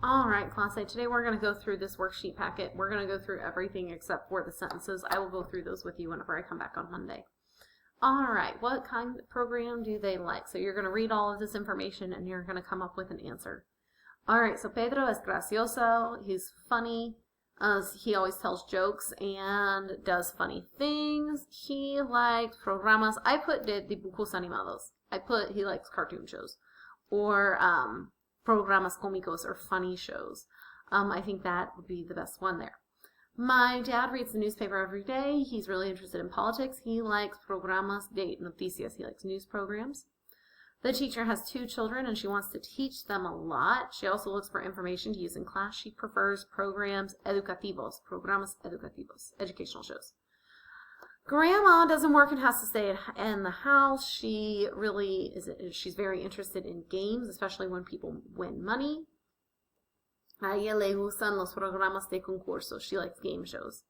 All right, class A, today we're going to go through this worksheet packet. We're going to go through everything except for the sentences. I will go through those with you whenever I come back on Monday. All right, what kind of program do they like? So you're going to read all of this information and you're going to come up with an answer. All right, so Pedro es gracioso. He's funny. He always tells jokes and does funny things. He likes programas. I put de dibujos animados. I put he likes cartoon shows. Or programas cómicos or funny shows. I think that would be the best one there. My dad reads the newspaper every day. He's really interested in politics. He likes programas de noticias. He likes news programs. The teacher has 2 children and she wants to teach them a lot. She also looks for information to use in class. She prefers programs educativos, programas educativos, educational shows. Grandma doesn't work and has to stay in the house. She's very interested in games, especially when people win money. A ella le gustan los programas de concurso. She likes game shows.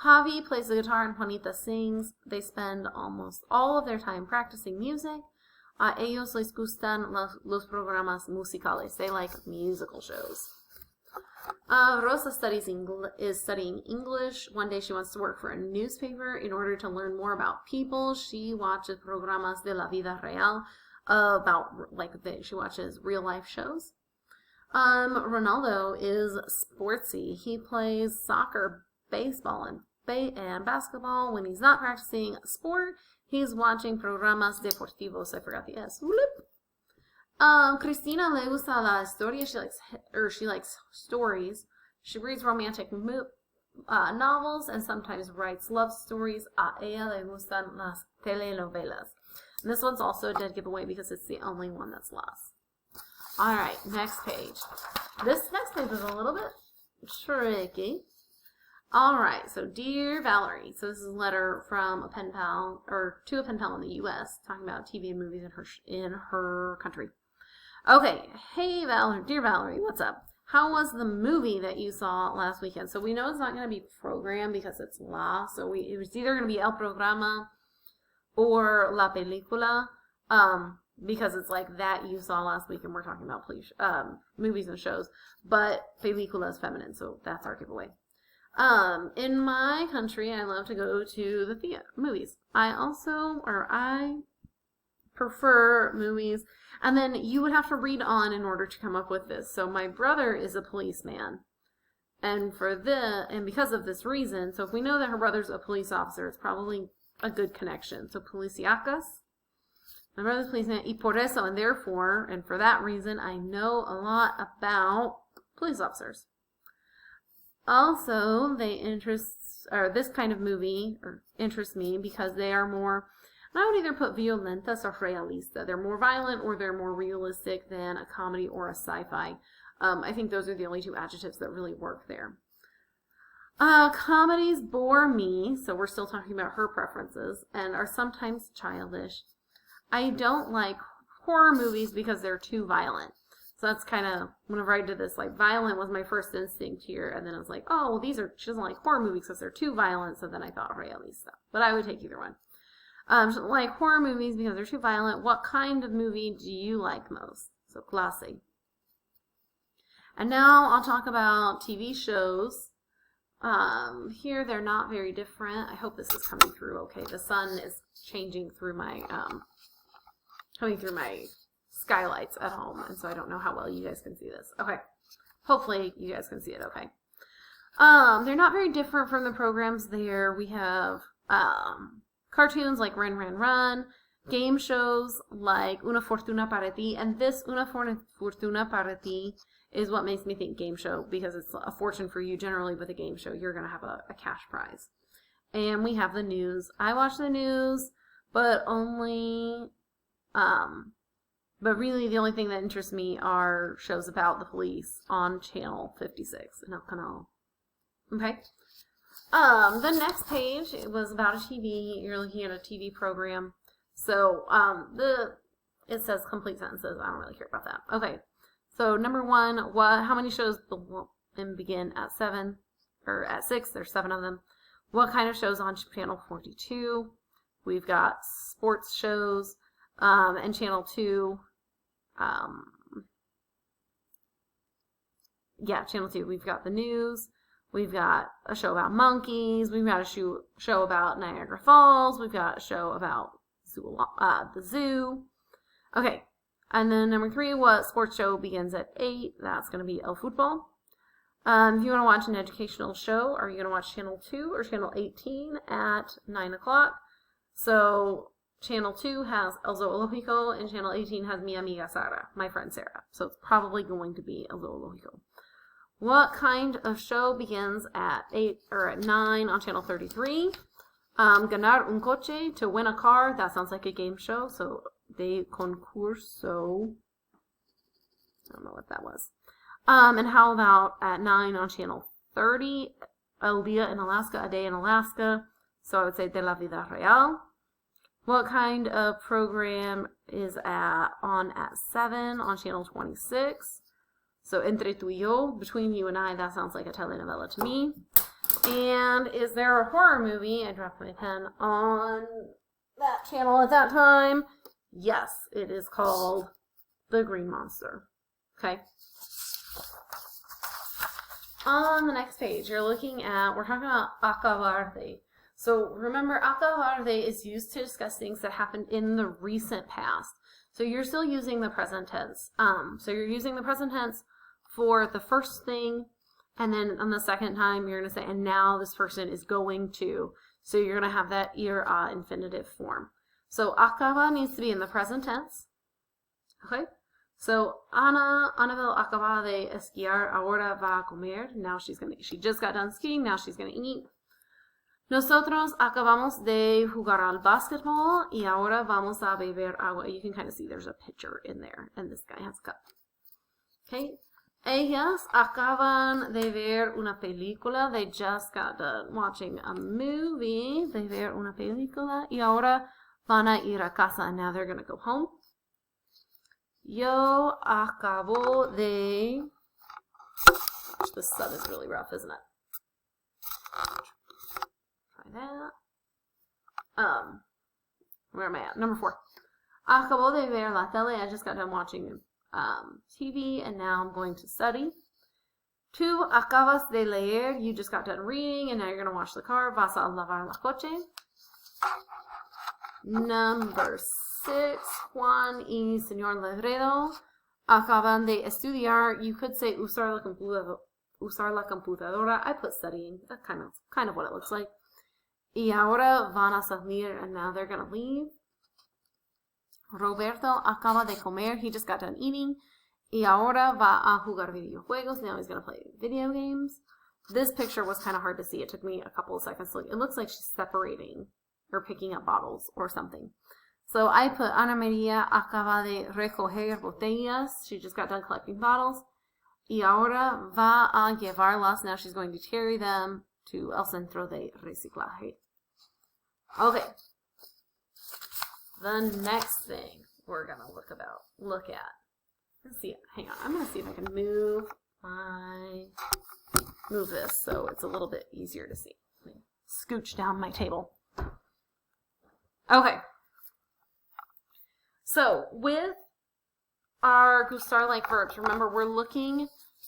Javi plays the guitar and Juanita sings. They spend almost all of their time practicing music. A ellos les gustan los programas musicales. They like musical shows. Rosa is studying English. One day she wants to work for a newspaper. In order to learn more about people, she watches programas de la vida real, she watches real life shows. Ronaldo is sportsy. He plays soccer, baseball, and basketball. When he's not practicing sport, he's watching programas deportivos. I forgot the S. Cristina le gusta la historia. She likes stories. She reads romantic novels and sometimes writes love stories. A ella le gustan las telenovelas. And this one's also a dead giveaway because it's the only one that's lost. All right, next page. This next page is a little bit tricky. All right, so dear Valerie. So this is a letter from a pen pal, or to a pen pal in the U.S. talking about TV and movies in her country. Okay, hey Valerie, dear Valerie, what's up? How was the movie that you saw last weekend? So we know it's not going to be programmed because it's la. So it was either going to be el programa or la película, because it's like that you saw last week, and we're talking about movies and shows. But película is feminine, so that's our giveaway. In my country, I love to go to the theater, movies. I prefer movies. And then you would have to read on in order to come up with this. So my brother is a policeman. And because of this reason, so if we know that her brother's a police officer, it's probably a good connection. So policíacas. My brother's a policeman. Y por eso, and therefore, and for that reason, I know a lot about police officers. Also, this kind of movie interests me because they are more, I would either put violentas or realista. They're more violent or they're more realistic than a comedy or a sci-fi. I think those are the only 2 adjectives that really work there. Comedies bore me, so we're still talking about her preferences, and are sometimes childish. I don't like horror movies because they're too violent. So that's kind of, whenever I did this, like, violent was my first instinct here, and then I was like, oh, well, she doesn't like horror movies because they're too violent, so then I thought realista. But I would take either one. She doesn't like horror movies because they're too violent. What kind of movie do you like most? So, clase. And now I'll talk about TV shows. Here they're not very different. I hope this is coming through okay. The sun is changing through my, coming through my skylights at home, and so I don't know how well you guys can see this. Okay. Hopefully you guys can see it okay. They're not very different from the programs there. We have, cartoons like Run, Run, Run, game shows like Una Fortuna para Ti, and this Una Fortuna para Ti is what makes me think game show, because it's a fortune for you. Generally with a game show, you're going to have a cash prize. And we have the news. I watch the news, but really the only thing that interests me are shows about the police on channel 56 in El Canal. Okay. The next page, it was about a TV. You're looking at a TV program. So, it says complete sentences. I don't really care about that. Okay. So, number 1, how many shows begin at 7 or at 6? There's 7 of them. What kind of shows on channel 42? We've got sports shows, and channel 2, yeah, Channel 2. We've got the news. We've got a show about monkeys. We've got a show about Niagara Falls. We've got a show about the zoo. Okay. And then number 3, what sports show begins at 8? That's going to be El Fútbol. If you want to watch an educational show, are you going to watch Channel 2 or Channel 18 at 9 o'clock? So Channel 2 has El Zoológico, and Channel 18 has Mi Amiga Sara, my friend Sarah. So it's probably going to be El Zoológico. What kind of show begins at 8 or at 9 on Channel 33? Ganar un coche, to win a car. That sounds like a game show. So de concurso. I don't know what that was. And how about at 9 on Channel 30? El Día en Alaska, a day in Alaska. So I would say De la Vida Real. What kind of program is on at 7 on Channel 26? So Entre tú y yo, between you and I, that sounds like a telenovela to me. And is there a horror movie, I dropped my pen, on that channel at that time? Yes, it is called The Green Monster. Okay. On the next page, you're looking at, we're talking about acabar. So remember, acabar is used to discuss things that happened in the recent past. So you're still using the present tense. So you're using the present tense for the first thing, and then on the second time, you're going to say, and now this person is going to. So you're going to have that ir a infinitive form. So acaba needs to be in the present tense. Okay? So Annabelle acaba de esquiar, ahora va a comer. Now she just got done skiing, now she's going to eat. Nosotros acabamos de jugar al basketball y ahora vamos a beber agua. You can kind of see there's a pitcher in there, and this guy has a cup. Okay? Ellas acaban de ver una película. They just got done watching a movie. De ver una película y ahora van a ir a casa, and now they're going to go home. Yo acabo de... Gosh, this sub is really rough, isn't it? Try that. Where am I at? Number 4. Acabo de ver la tele. I just got done watching TV, and now I'm going to study. 2. Acabas de leer. You just got done reading, and now you're going to wash the car. Vas a lavar la coche. Number 6. Juan y Señor Lebredo acaban de estudiar. You could say usar la computadora. I put studying. That's kind of what it looks like. Y ahora van a salir, and now they're going to leave. Roberto acaba de comer. He just got done eating. Y ahora va a jugar videojuegos. Now he's going to play video games. This picture was kind of hard to see. It took me a couple of seconds to look. It looks like she's separating or picking up bottles or something. So I put Ana María acaba de recoger botellas. She just got done collecting bottles. Y ahora va a llevarlas. Now she's going to carry them to el centro de reciclaje. Okay. The next thing we're going to look at. Let's see. Hang on. I'm going to see if I can move this so it's a little bit easier to see. Let me scooch down my table. Okay. So with our gustar-like verbs, remember we're looking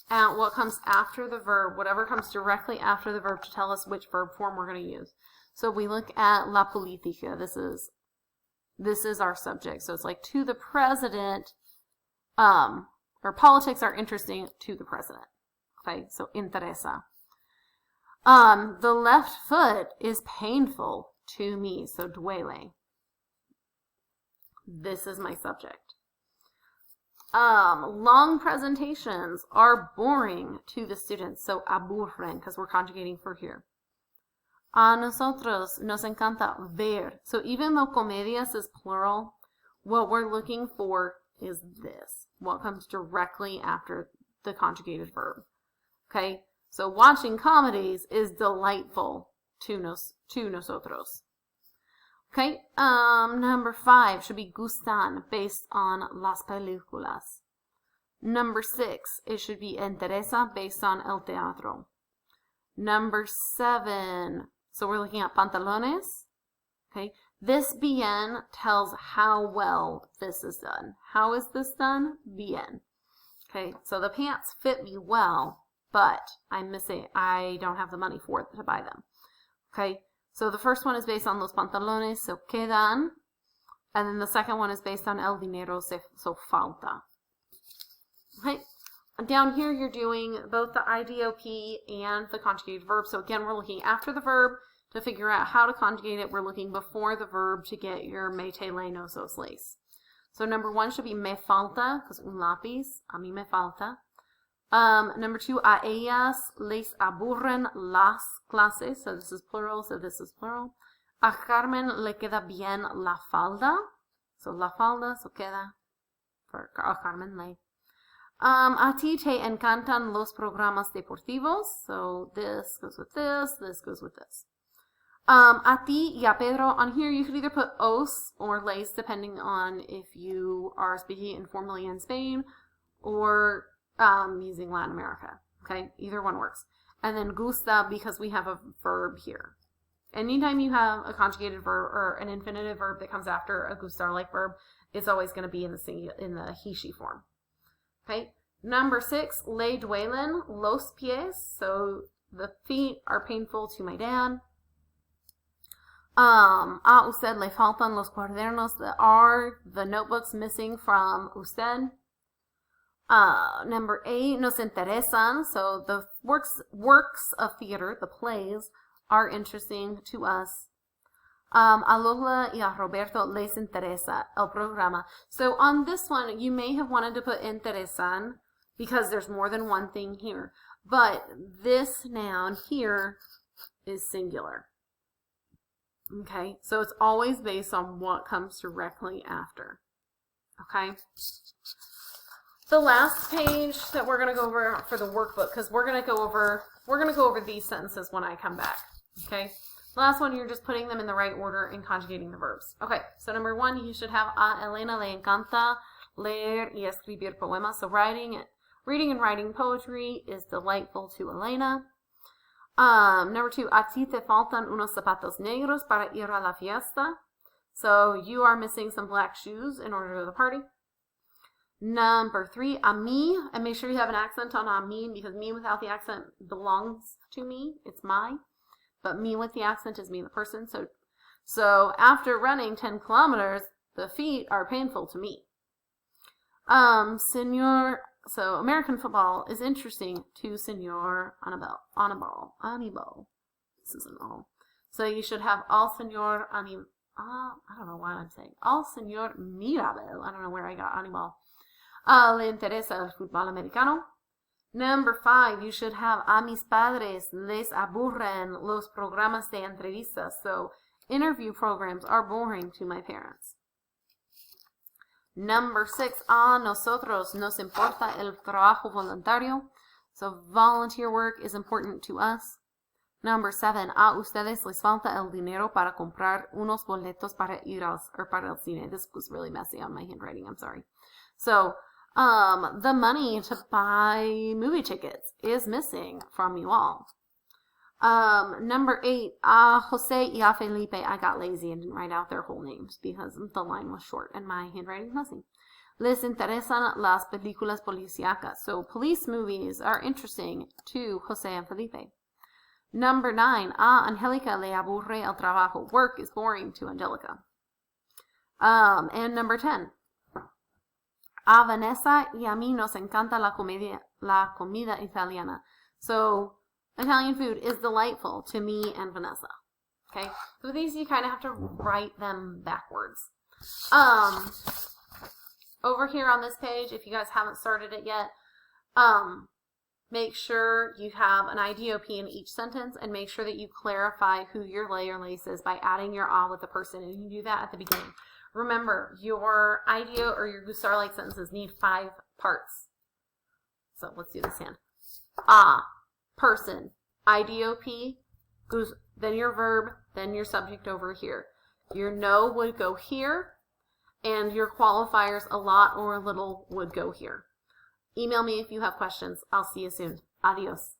at what comes after the verb, whatever comes directly after the verb to tell us which verb form we're going to use. So we look at la política. This is our subject. So it's like to the president, or politics are interesting to the president. Okay, so interesa. The left foot is painful to me, so duele. This is my subject. Long presentations are boring to the students, so aburren, because we're conjugating for here. A nosotros nos encanta ver. So even though comedias is plural, what we're looking for is this. What comes directly after the conjugated verb. Okay? So watching comedies is delightful to nosotros. Okay? Number 5 should be gustan, based on las películas. Number 6, it should be interesa, based on el teatro. Number 7, so we're looking at pantalones. Okay? This bien tells how well this is done. How is this done? Bien. Okay, so the pants fit me well. but I'm missing, I don't have the money to buy them. Okay, so the first one is based on los pantalones, so quedan. And then the second one is based on el dinero, so falta. Okay, down here you're doing both the IDOP and the conjugated verb. So again, we're looking after the verb to figure out how to conjugate it. We're looking before the verb to get your me te le no sos les. So number 1 should be me falta, because un lápiz, a mí me falta. Number 2, a ellas les aburren las clases. So this is plural, so this is plural. A Carmen le queda bien la falda. So la falda, so queda for a Carmen le. A ti te encantan los programas deportivos. So this goes with this goes with this. A ti y a Pedro, on here you could either put os or les depending on if you are speaking informally in Spain or using Latin America. Okay, either one works. And then gusta because we have a verb here. Anytime you have a conjugated verb or an infinitive verb that comes after a gustar-like verb, it's always going to be in the he/she form. Okay. Number 6, le duelen los pies. So the feet are painful to my dad. A usted le faltan los cuadernos. The notebooks missing from usted. Number 8, nos interesan. So the works of theater, the plays, are interesting to us. A Lola y a Roberto les interesa el programa. So on this one, you may have wanted to put interesan because there's more than one thing here. But this noun here is singular. Okay, so it's always based on what comes directly after. Okay. The last page that we're going to go over for the workbook, because we're going to go over these sentences when I come back. Okay. The last one, you're just putting them in the right order and conjugating the verbs. Okay. So number 1, you should have a Elena le encanta leer y escribir poemas. So reading and writing poetry is delightful to Elena. Number 2, a ti te faltan unos zapatos negros para ir a la fiesta. So you are missing some black shoes in order to the party. Number 3, a mí, and make sure you have an accent on a mí because me without the accent belongs to me. It's my, but me with the accent is me the person. So after running 10 kilometers, the feet are painful to me. So American football is interesting to Senor Anibal. This isn't all. So you should have al Senor Anibal. I don't know why I'm saying al Senor Mirabel. I don't know where I got Anibal. Le interesa el fútbol americano. Number 5, you should have a mis padres les aburren los programas de entrevistas. So interview programs are boring to my parents. Number 6, a nosotros nos importa el trabajo voluntario. So volunteer work is important to us. Number 7, a ustedes les falta el dinero para comprar unos boletos para ir para el cine. This was really messy on my handwriting, I'm sorry. So the money to buy movie tickets is missing from you all. Number 8, a Jose y a Felipe, I got lazy and didn't write out their whole names because the line was short and my handwriting is messy. Les interesan las películas policíacas. So police movies are interesting to Jose and Felipe. Number 9, a Angelica le aburre el trabajo. Work is boring to Angelica. And number 10, a Vanessa y a mí nos encanta la comida italiana. So Italian food is delightful to me and Vanessa. Okay, so these you kind of have to write them backwards. Over here on this page, if you guys haven't started it yet, make sure you have an IDOP in each sentence and make sure that you clarify who your lay or lace is by adding your a with the person, and you do that at the beginning. Remember, your IDO or your gustar-like sentences need 5 parts. So let's do this hand. A, person, IDOP, then your verb, then your subject over here. Your no would go here, and your qualifiers a lot or a little would go here. Email me if you have questions. I'll see you soon. Adios.